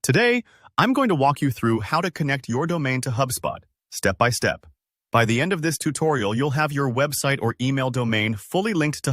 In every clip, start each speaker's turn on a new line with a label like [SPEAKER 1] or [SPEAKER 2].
[SPEAKER 1] Today, I'm going to walk you through how to connect your domain to HubSpot, step by step. By the end of this tutorial, you'll have your website or email domain fully linked to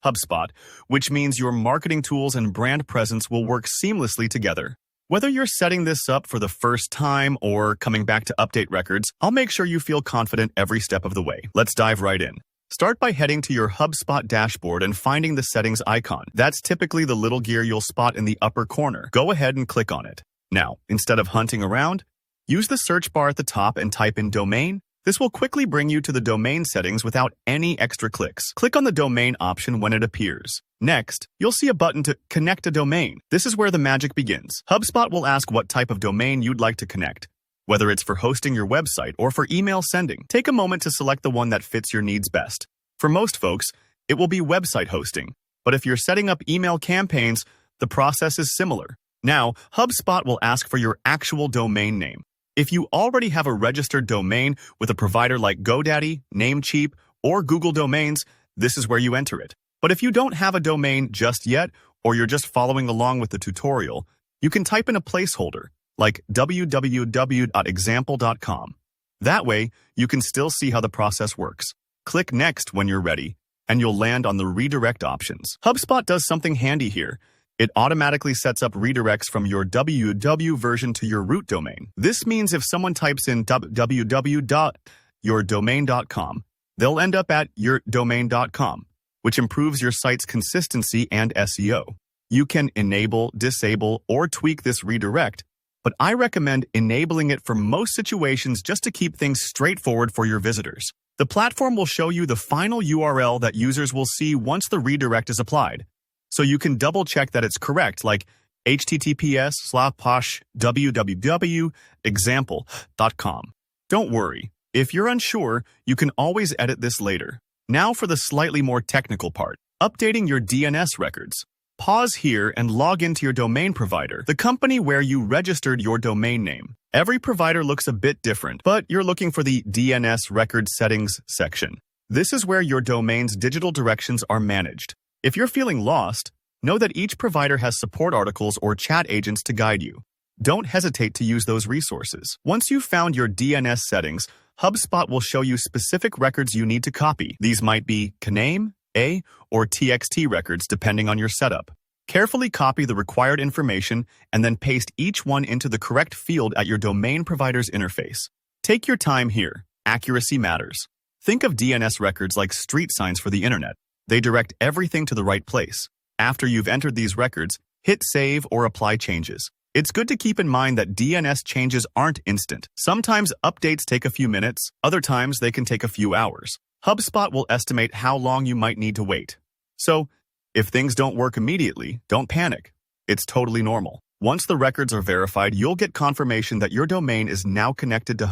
[SPEAKER 1] HubSpot, which means your marketing tools and brand presence will work seamlessly together. Whether you're setting this up for the first time or coming back to update records, I'll make sure you feel confident every step of the way. Let's dive right in. Start by heading to your HubSpot dashboard and finding the settings icon. That's typically the little gear you'll spot in the upper corner. Go ahead and click on it. Now, instead of hunting around, use the search bar at the top and type in domain. This will quickly bring you to the domain settings without any extra clicks. Click on the domain option when it appears. Next, you'll see a button to connect a domain. This is where the magic begins. HubSpot will ask what type of domain you'd like to connect, whether it's for hosting your website or for email sending. Take a moment to select the one that fits your needs best. For most folks, it will be website hosting, but if you're setting up email campaigns, the process is similar. Now, HubSpot will ask for your actual domain name. If you already have a registered domain with a provider like GoDaddy, Namecheap, or Google Domains, this is where you enter it. But if you don't have a domain just yet, or you're just following along with the tutorial, you can type in a placeholder, like www.example.com. That way, you can still see how the process works. Click Next when you're ready, and you'll land on the redirect options. HubSpot does something handy here. It automatically sets up redirects from your www version to your root domain. This means if someone types in www.yourdomain.com, they'll end up at yourdomain.com, which improves your site's consistency and SEO. You can enable, disable, or tweak this redirect, but I recommend enabling it for most situations just to keep things straightforward for your visitors. The platform will show you the final URL that users will see once the redirect is applied, so you can double-check that it's correct, like https://www.example.com. Don't worry, if you're unsure, you can always edit this later. Now for the slightly more technical part, updating your DNS records. Pause here and log into your domain provider, the company where you registered your domain name. Every provider looks a bit different, but you're looking for the DNS record settings section. This is where your domain's digital directions are managed. If you're feeling lost, know that each provider has support articles or chat agents to guide you. Don't hesitate to use those resources. Once you've found your DNS settings, HubSpot will show you specific records you need to copy. These might be CNAME, A, or TXT records depending on your setup. Carefully copy the required information and then paste each one into the correct field at your domain provider's interface. Take your time here. Accuracy matters. Think of DNS records like street signs for the internet. They direct everything to the right place. After you've entered these records, hit save or apply changes. It's good to keep in mind that DNS changes aren't instant. Sometimes updates take a few minutes, other times they can take a few hours. HubSpot will estimate how long you might need to wait. So, if things don't work immediately, don't panic. It's totally normal. Once the records are verified, you'll get confirmation that your domain is now connected to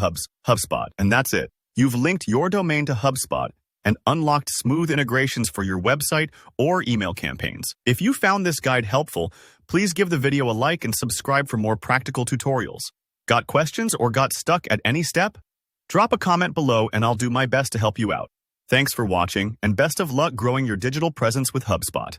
[SPEAKER 1] HubSpot, and that's it. You've linked your domain to HubSpot and unlocked smooth integrations for your website or email campaigns. If you found this guide helpful, please give the video a like and subscribe for more practical tutorials. Got questions or got stuck at any step? Drop a comment below and I'll do my best to help you out. Thanks for watching, and best of luck growing your digital presence with HubSpot.